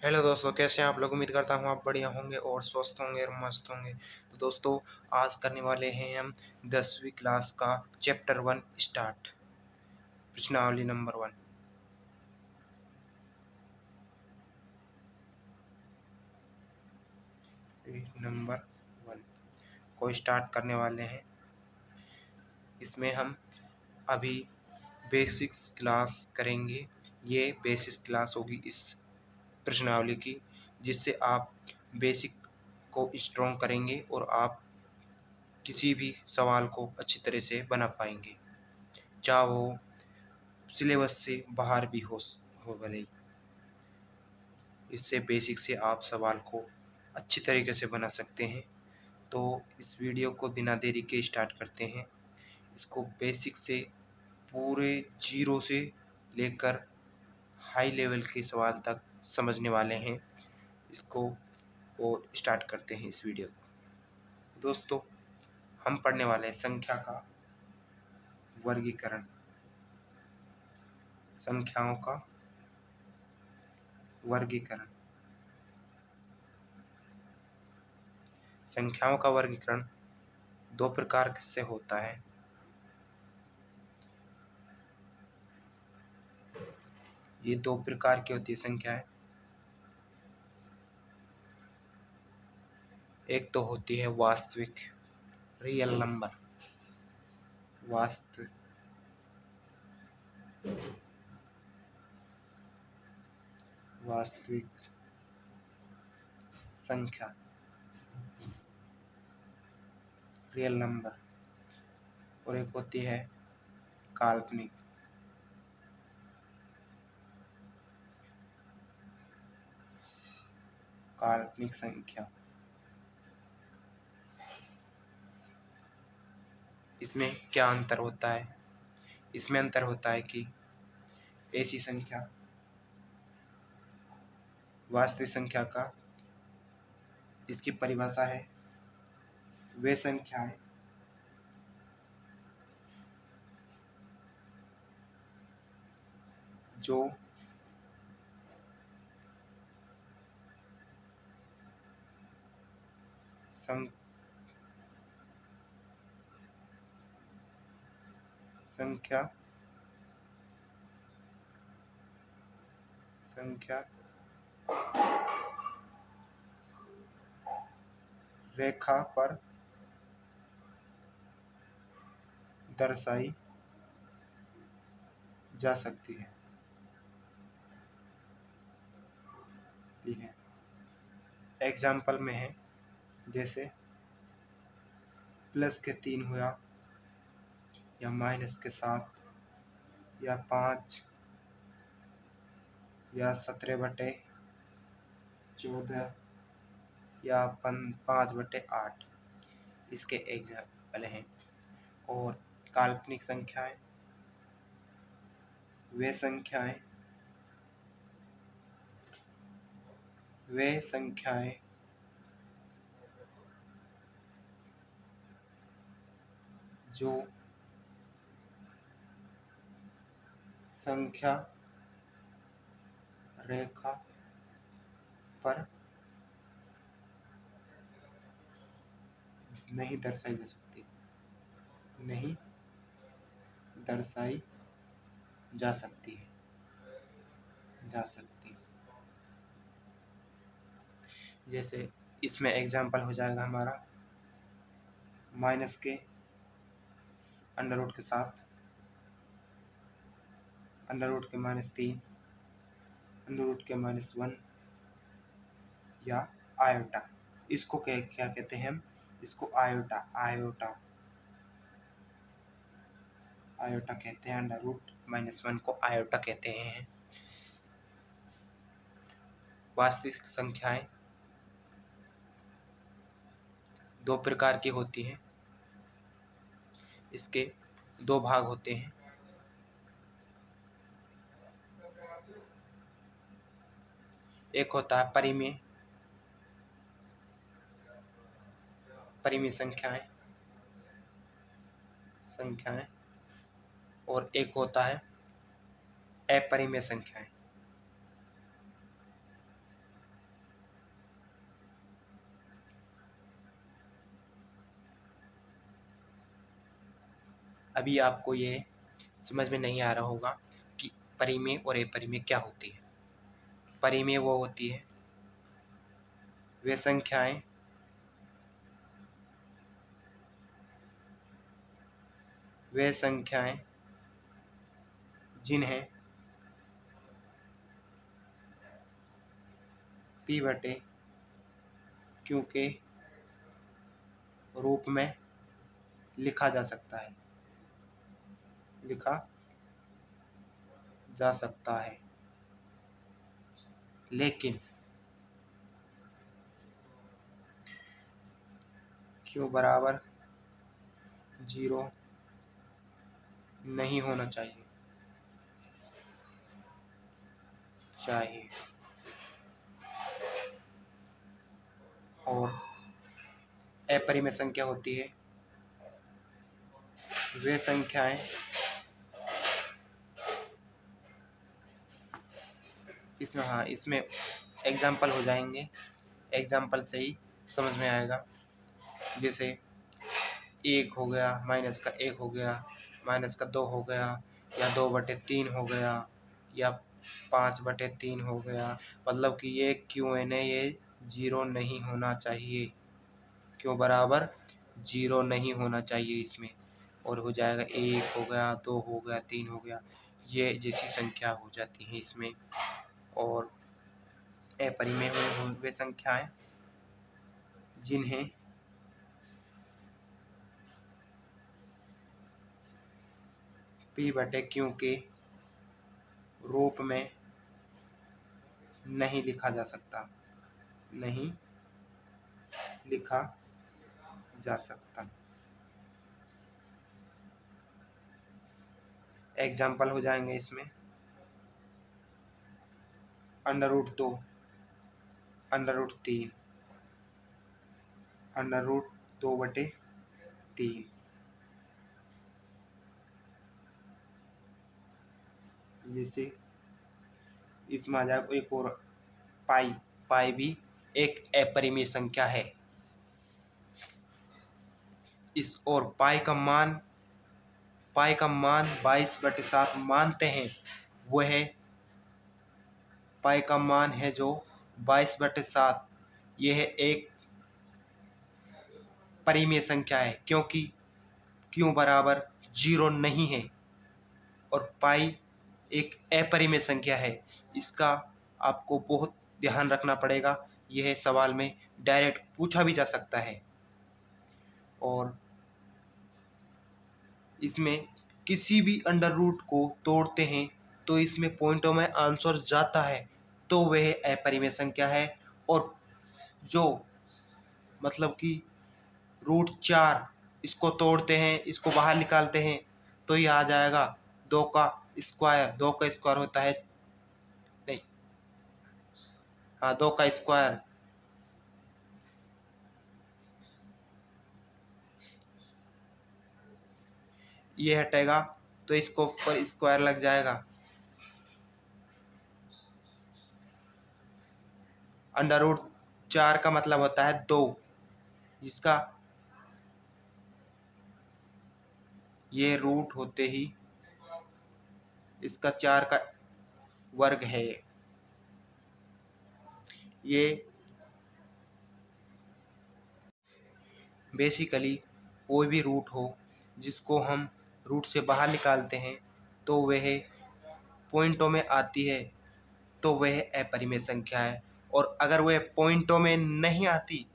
Hello दोस्तों, कैसे हैं आप लोग। उम्मीद करता हूँ आप बढ़िया होंगे और स्वस्थ होंगे और मस्त होंगे। तो दोस्तों, आज करने वाले हैं हम 10वीं क्लास का चैप्टर 1 स्टार्ट। प्रश्नावली नंबर 1। नंबर 1 को स्टार्ट करने वाले हैं। इसमें हम अभी बेसिक्स क्लास करेंगे। ये बेसिक्स क्लास होगी इस प्रश्नावली की, जिससे आप बेसिक को स्ट्रॉन्ग करेंगे और आप किसी भी सवाल को अच्छी तरह से बना पाएंगे, चाहे वो सिलेबस से बाहर भी हो भले ही। इससे बेसिक से आप सवाल को अच्छी तरीके से बना सकते हैं। तो इस वीडियो को बिना देरी के स्टार्ट करते हैं। इसको बेसिक से पूरे जीरो से लेकर हाई लेवल के सवाल तक समझने वाले हैं इसको, और स्टार्ट करते हैं इस वीडियो को। दोस्तों, हम पढ़ने वाले हैं संख्या का वर्गीकरण। संख्याओं का वर्गीकरण। संख्याओं का वर्गीकरण दो प्रकार से होता है। ये दो प्रकार की होती है संख्याएं। एक तो होती है वास्तविक, रियल नंबर। वास्तविक वास्तविक संख्या, रियल नंबर। और एक होती है काल्पनिक। काल्पनिक संख्या। इसमें क्या अंतर होता है? इसमें अंतर होता है कि ऐसी संख्या, वास्तविक संख्या का इसकी परिभाषा है वे संख्याएं जो सं, संख्या संख्या रेखा पर दर्शाई जा सकती है। एग्जाम्पल में है जैसे प्लस के 3 हुआ, या माइनस के 7, या 5, या 17/14, या 5/8। इसके एग्जाम्पल हैं। और काल्पनिक संख्याएं वे संख्याएं वे संख्याएं जो संख्या रेखा पर नहीं दर्शाई जा सकती। नहीं दर्शाई जा सकती है। जैसे इसमें एग्जाम्पल हो जाएगा हमारा माइनस के अंडर रूट के 7, अंडर रूट के -3, अंडर रूट के -1, या आयोटा। इसको क्या कहते हैं हम? इसको आयोटा कहते हैं। अंडर रूट -1 को आयोटा कहते हैं। वास्तविक संख्याएं दो प्रकार की होती हैं। इसके दो भाग होते हैं। एक होता है परिमेय संख्याएं, और एक होता है अपरिमेय संख्याएं। अभी आपको ये समझ में नहीं आ रहा होगा कि परिमेय और अपरिमेय क्या होती है। परिमेय वो होती है वे संख्याएं जिन्हें P बटे Q के रूप में लिखा जा सकता है, लेकिन Q बराबर 0 नहीं होना चाहिए और अपरिमेय संख्या होती है वे संख्याएं इसमें एग्जाम्पल हो जाएंगे, एग्जाम्पल से ही समझ में आएगा। जैसे 1 हो गया, -1 हो गया, -2 हो गया, या 2/3 हो गया, या 5/3 हो गया। मतलब कि ये Qn है, ये 0 नहीं होना चाहिए, Q बराबर 0 नहीं होना चाहिए इसमें। और हो जाएगा 1 हो गया, 2 हो गया, 3 हो गया, ये जैसी संख्या हो जाती है इसमें। और अपरिमेय वे संख्याएं जिन्हें P बटे Q के रूप में नहीं लिखा जा सकता। एग्जाम्पल हो जाएंगे इसमें √2, √3, √2/3। जैसे इसमें आ जाएगा एक और पाई भी एक अपरिमेय संख्या है। इस और पाई का मान 22/7 मानते हैं, वह पाई का मान है जो 22/7, यह एक परिमेय संख्या है क्योंकि Q बराबर 0 नहीं है और पाई एक अपरिमेय संख्या है। इसका आपको बहुत ध्यान रखना पड़ेगा, यह सवाल में डायरेक्ट पूछा भी जा सकता है। और इसमें किसी भी अंडर रूट को तोड़ते हैं तो इसमें पॉइंटों में आंसर जाता है, तो वह अपरिमेय संख्या है। और जो मतलब कि √4 इसको तोड़ते हैं, इसको बाहर निकालते हैं, तो ये आ जाएगा 2 का स्क्वायर। 2 का स्क्वायर होता है, नहीं, हाँ, 2 का स्क्वायर, ये हटेगा तो इसको ऊपर स्क्वायर लग जाएगा। √4 का मतलब होता है 2, जिसका ये रूट होते ही इसका 4 का वर्ग है। ये बेसिकली कोई भी रूट हो जिसको हम रूट से बाहर निकालते हैं तो वह पॉइंटों में आती है, तो वह अपरिमेय संख्या है। और अगर वह पॉइंटों में नहीं आती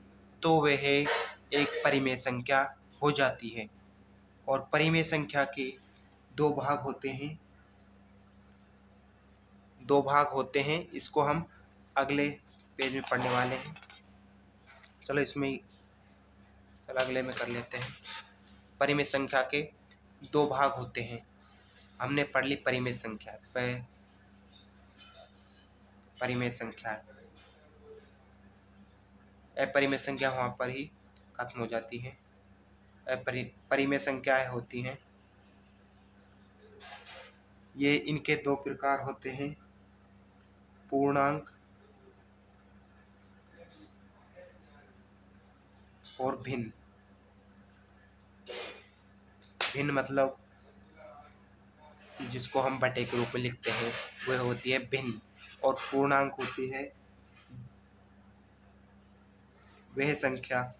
तो वह एक परिमेय संख्या हो जाती है। और परिमेय संख्या के दो भाग होते हैं, इसको हम अगले पेज में पढ़ने वाले हैं। चलो अगले में कर लेते हैं। परिमेय संख्या के 2 भाग होते हैं। हमने पढ़ ली परिमेय संख्या, अपरिमेय संख्या वहाँ पर ही खत्म हो जाती है। परिमेय संख्याएं होती हैं, ये इनके 2 प्रकार होते हैं, पूर्णांक और भिन्न। भिन्न मतलब जिसको हम बटे के रूप में लिखते हैं वह होती है भिन्न, और पूर्णांक होती है वह संख्या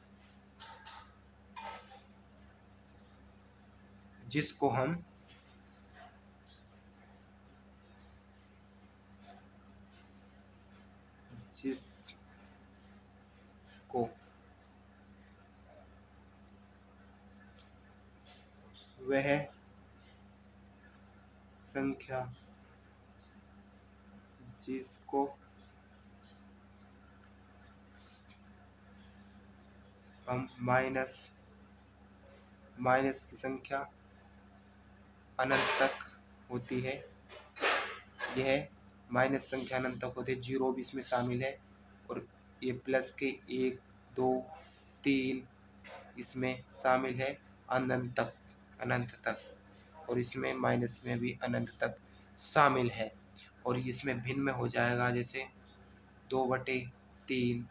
जिसको हम वह संख्या जिसको हम माइनस की संख्या अनंत तक होती है, यह माइनस संख्या अनंत तक होती है, 0 भी इसमें शामिल है, और ये प्लस के 1 2 3 इसमें शामिल है अनंत तक, और इसमें माइनस में भी अनंत तक शामिल है। और इसमें भिन्न में हो जाएगा जैसे 2/3,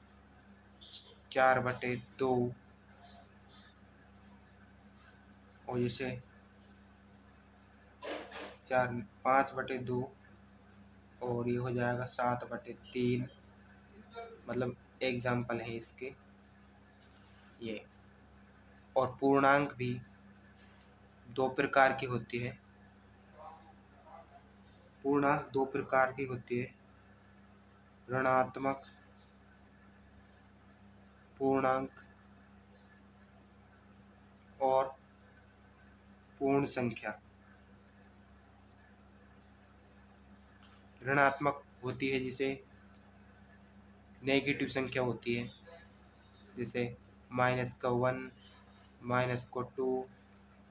4/2, और जैसे 5/2, और ये हो जाएगा 7/3। मतलब एग्जाम्पल है इसके ये। और पूर्णांक भी 2 प्रकार की होती है। पूर्णांक 2 प्रकार की होती है, ऋणात्मक पूर्णांक और पूर्ण संख्या। ऋणात्मक होती है जिसे नेगेटिव संख्या होती है, जैसे -1, -2,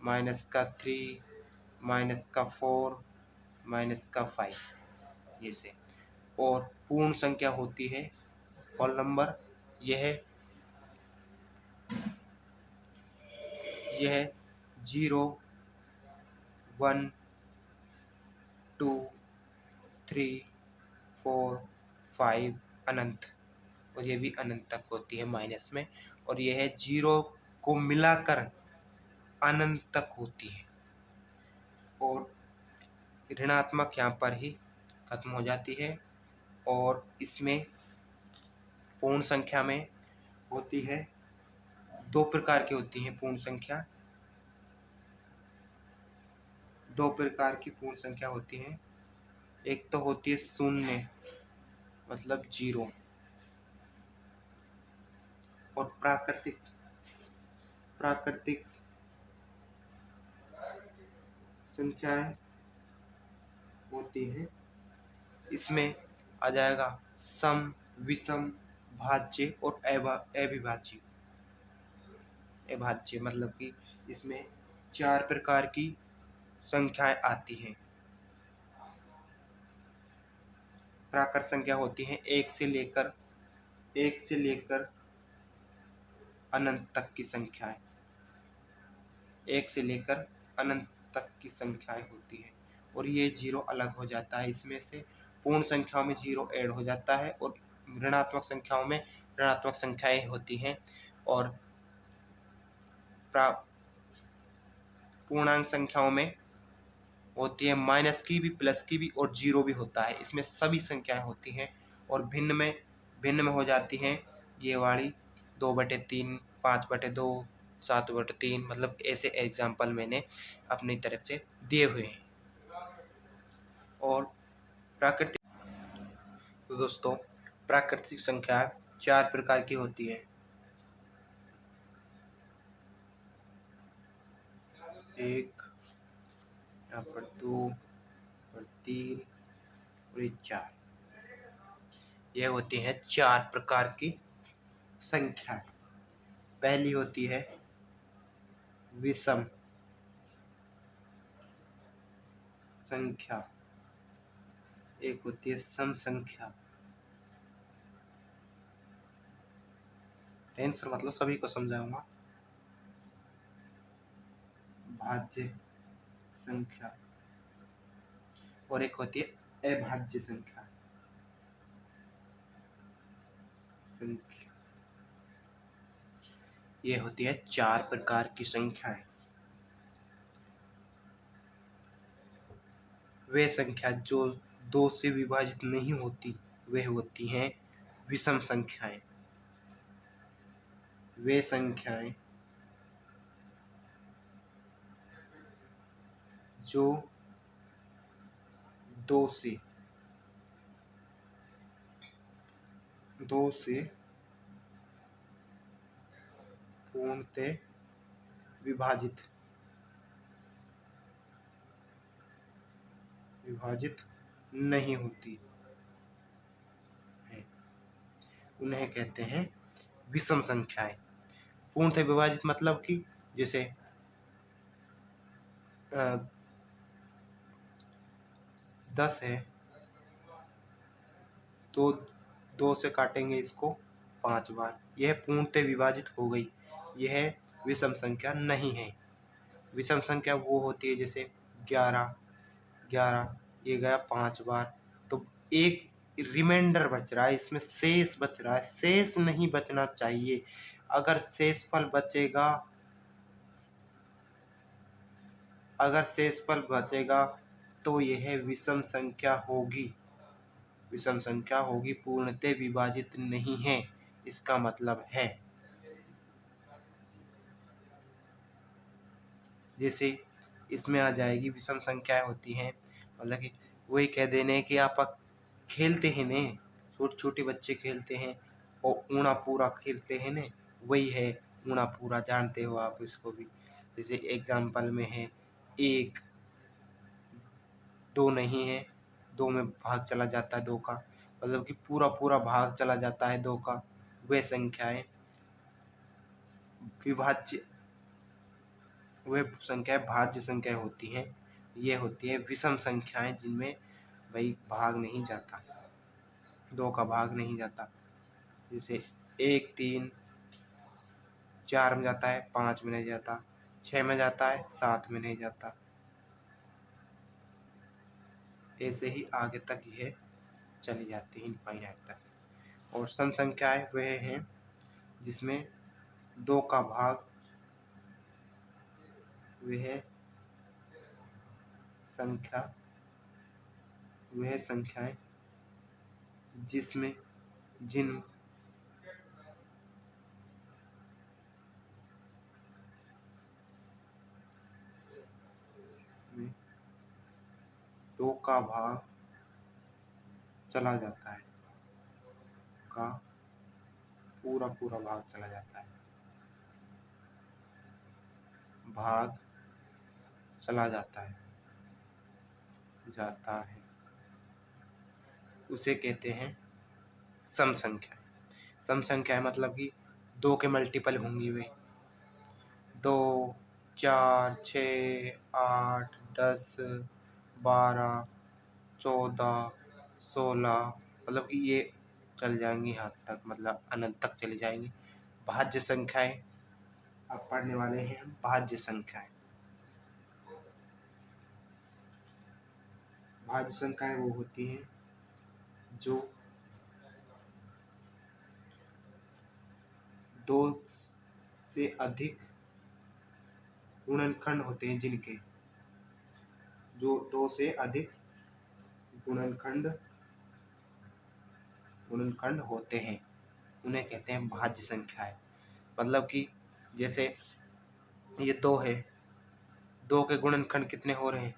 -3, -4, -5 जैसे। और पूर्ण संख्या होती है होल नंबर, यह 0 1 2 3 4 5 अनंत, और ये भी अनंत तक होती है माइनस में, और यह 0 को मिलाकर अनंत तक होती है। और ऋणात्मक यहाँ पर ही खत्म हो जाती है। और इसमें पूर्ण संख्या में होती है 2 प्रकार की होती है पूर्ण संख्या। 2 प्रकार की पूर्ण संख्या होती है। एक तो होती है शून्य, मतलब 0, और प्राकृतिक संख्याएं होती है। इसमें आ जाएगा सम, विषम, भाज्य और अभाज्य, मतलब कि इसमें 4 प्रकार की संख्याएं आती हैं। प्राकृत संख्या होती हैं 1 से लेकर अनंत तक की संख्याएं। 1 से लेकर अनंत तक की संख्याएं होती हैं, और ये 0 अलग हो जाता है इसमें से। पूर्ण संख्याओं में 0 ऐड हो जाता है, और ऋणात्मक संख्याओं में ऋणात्मक संख्याएं होती हैं, और पूर्णांक संख्याओं में होती है माइनस की भी, प्लस की भी, और 0 भी होता है। इसमें सभी संख्याएं होती हैं। और भिन्न में हो जाती हैं ये वाली 2/3, 5/2, 7/3, मतलब ऐसे एग्जाम्पल मैंने अपनी तरफ से दिए हुए हैं। और प्राकृतिक, तो दोस्तों प्राकृतिक संख्या 4 प्रकार की होती है। 1, यहाँ पर 2 और 3 और 4। यह होती है 4 प्रकार की संख्या। पहली होती है विषम संख्या, एक होती है सम संख्या। टेंस मतलब सभी को समझाऊंगा। भाज्य संख्या, और एक होती है अभाज्य संख्या। ये होती है 4 प्रकार की संख्याएं। वे संख्या जो 2 से विभाजित नहीं होती वे होती हैं विषम संख्याएं। वे संख्याएं जो 2 से पूर्णतः विभाजित नहीं होती है, उन्हें कहते हैं विषम संख्याएं। पूर्णतः विभाजित मतलब कि जैसे 10 है तो 2 से काटेंगे इसको 5 बार, यह पूर्णतः विभाजित हो गई, यह विषम संख्या नहीं है। विषम संख्या वो होती है जैसे 11 ये गया 5 बार, तो एक रिमाइंडर बच रहा है, इसमें शेष बच रहा है, शेष नहीं बचना चाहिए। अगर शेषफल बचेगा तो यह विषम संख्या होगी, पूर्णतः विभाजित नहीं है, इसका मतलब है। जैसे इसमें आ जाएगी विषम संख्याएं होती हैं, मतलब कि वही कह देने कि आप खेलते हैं ने, छोटे छोटे बच्चे खेलते हैं और ऊना पूरा खेलते हैं ने, वही है ऊना पूरा, जानते हो आप इसको भी। जैसे एग्जाम्पल में है 1 2 नहीं है, 2 में भाग चला जाता है 2 का, मतलब कि पूरा भाग चला जाता है 2 का। वे संख्याएं भाज्य संख्याएं होती हैं। ये होती है विषम संख्याएं जिनमें भाई भाग नहीं जाता, 2 का भाग नहीं जाता। जैसे 1 3 4 में जाता है, 5 में नहीं जाता, 6 में जाता है, 7 में नहीं जाता, ऐसे ही आगे तक यह चली जाती है इनफाइनाइट तक। और सम संख्याएं वह हैं जिसमें 2 का भाग, वह संख्याएं जिसमें जिन 2 का भाग चला जाता है, का पूरा भाग चला जाता है, भाग चला जाता है उसे कहते हैं सम संख्या। सम संख्या मतलब कि 2 के मल्टीपल होंगी वे, 2 4 6 8 10 12 14 16, मतलब कि ये चल जाएंगी यहाँ तक, मतलब अनंत तक चली जाएंगी। भाज्य संख्याएं अब पढ़ने वाले हैं हम, भाज्य संख्याएं। भाज्य संख्याएं वो होती हैं जो 2 से अधिक गुणनखंड होते हैं, जिनके जो 2 से अधिक गुणनखंड होते हैं उन्हें कहते हैं भाज्य संख्याएं। मतलब कि जैसे ये 2 है, 2 के गुणनखंड कितने हो रहे हैं,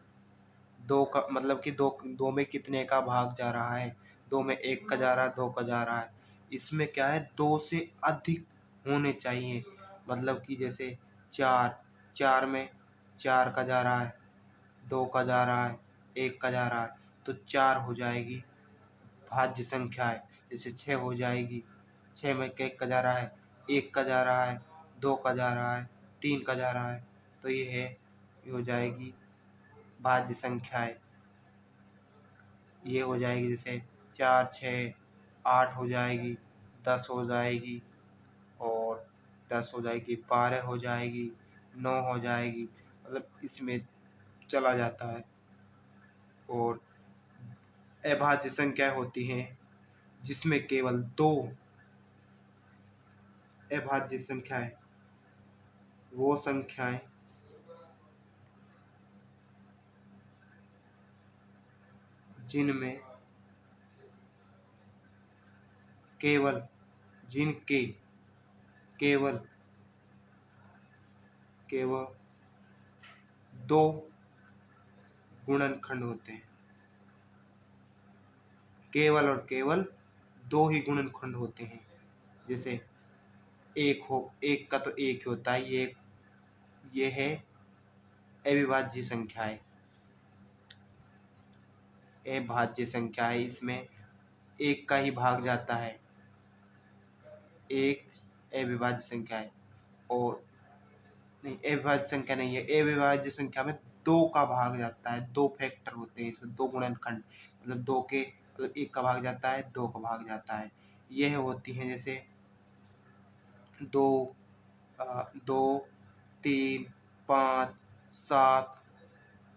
2 का मतलब कि 2 में कितने का भाग जा रहा है, 2 में 1 का जा रहा है, 2 का जा रहा है। इसमें क्या है, 2 से अधिक होने चाहिए, मतलब कि जैसे 4 में 4 का जा रहा है, 2 का जा रहा है, 1 का जा रहा है, तो 4 हो जाएगी भाज्य संख्या है। जैसे 6 हो जाएगी, 6 में 1 का जा रहा है, 1 का जा रहा है, 2 का जा रहा है, 3 का जा रहा है, तो ये हो जाएगी भाज्य संख्याएं। ये हो जाएगी जैसे 4 6 8 हो जाएगी, 10 हो जाएगी, और 10 हो जाएगी, 12 हो जाएगी, 9 हो जाएगी, मतलब इसमें चला जाता है। और अभाज्य संख्या होती हैं जिसमें केवल 2 अभाज्य संख्याएं, वो संख्याएं जिनमें केवल जिनके केवल केवल दो गुणनखंड होते हैं। केवल और केवल दो ही गुणनखंड होते हैं। जैसे एक का तो एक ही होता है, ये है अविभाज्य संख्या है। अभाज्य संख्या है, इसमें एक का ही भाग जाता है। एक अविभाज्य संख्या है, और नहीं, अविभाज्य संख्या नहीं है। अविभाज्य संख्या में दो का भाग जाता है, दो फैक्टर होते हैं इसमें, दो गुणनखंड, मतलब दो के मतलब एक का भाग जाता है, दो का भाग जाता है। यह होती है जैसे दो, दो, तीन, पाँच, सात,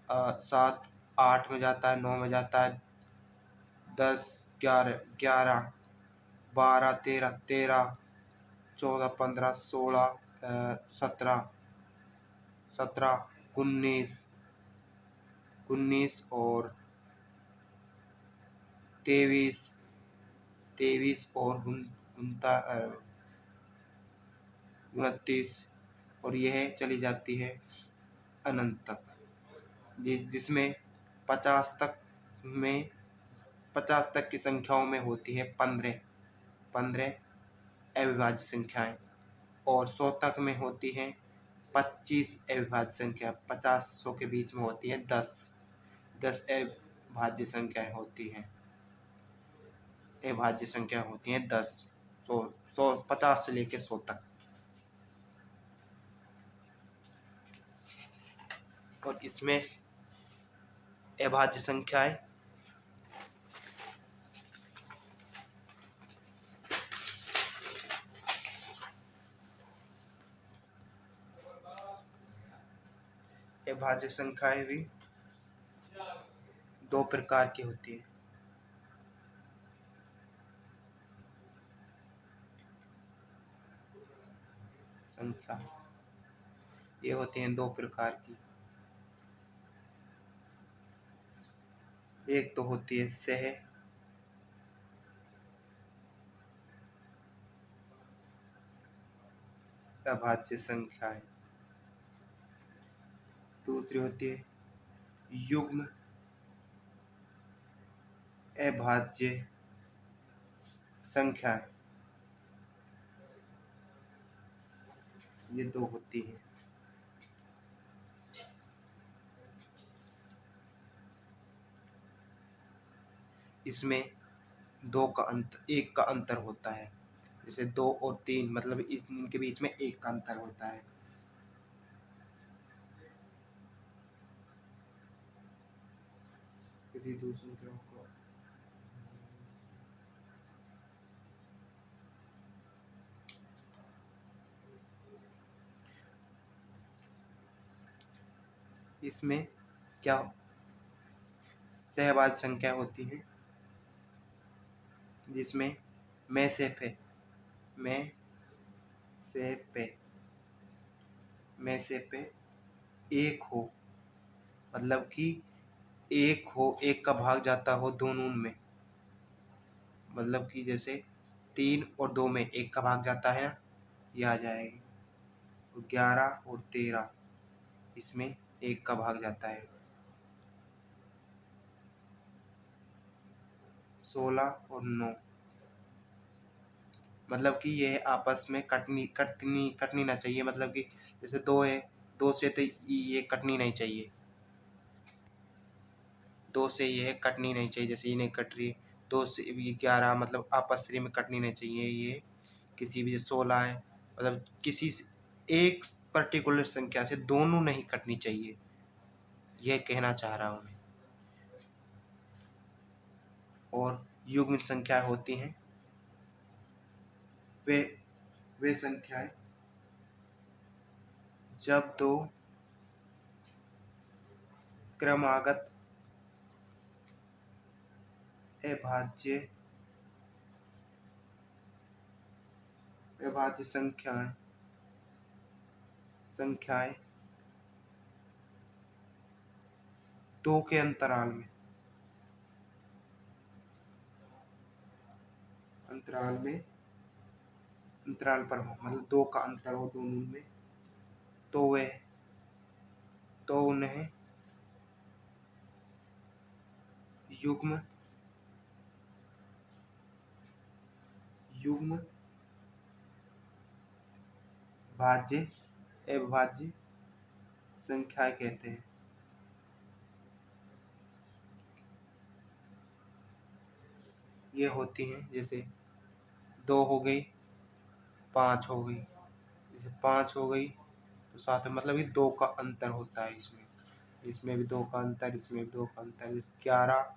सात, आठ में जाता है, नौ में जाता है, 10, 11, 11, 12, 13, 13, 14, 15, 16, 17, 17, 19, 19 और 23, 23 और 29, और यह चली जाती है अनंत तक, जिसमें 50 तक में 50 तक की संख्याओं में होती है 15 अविभाज्य संख्याएं, और 100 तक में होती हैं 25 अविभाज्य संख्या। 50-100 के बीच में होती है 10 अविभाज्य संख्याएं होती हैं। अविभाज्य संख्या होती हैं 10, 100, 50 से लेकर 100 तक। और इसमें अभाज्य संख्याएं अभाज्य संख्याएं भी दो प्रकार की होती है। संख्या ये होती हैं दो प्रकार की। एक तो होती है सह अभाज्य संख्याएं, दूसरी होती है युग्म अभाज्य संख्याएं। ये दो होती है। इसमें एक का अंतर होता है। जैसे 2 और 3, मतलब इनके बीच में एक का अंतर होता है। इसमें क्या सहभाज्य संख्या होती है, जिसमें मैं से पे एक हो, मतलब कि एक का भाग जाता हो दोनों में, मतलब कि जैसे 3 और 2 में एक का भाग जाता है ना, ये आ जाएगी। 11 और 13 इसमें एक का भाग जाता है। 16 और 9, मतलब कि यह आपस में कटनी ना चाहिए, मतलब कि जैसे 2 है, 2 से तो ये कटनी नहीं चाहिए, 2 से ये कटनी नहीं चाहिए, जैसे ये नहीं कट रही है। 2 से 11 मतलब आपस में कटनी नहीं चाहिए। ये किसी भी 16 है, मतलब किसी एक पर्टिकुलर संख्या से दोनों नहीं कटनी चाहिए, यह कहना चाह रहा हूँ मैं। और युग्म संख्या होती हैं वे संख्याएं जब दो क्रमागत अभाज्य संख्याएं दो के अंतराल में अंतराल में, अंतराल पर हो, मतलब 2 का अंतर हो दोनों में, तो उन्हें युग्म युग्म भाज्य अविभाज्य संख्याएं कहते हैं। ये होती हैं जैसे 2 हो गई, 5 हो गई। जैसे 5 हो गई तो साथ में मतलब ये 2 का अंतर होता है इसमें, इसमें भी 2 का अंतर, इसमें भी 2 का अंतर। जैसे 11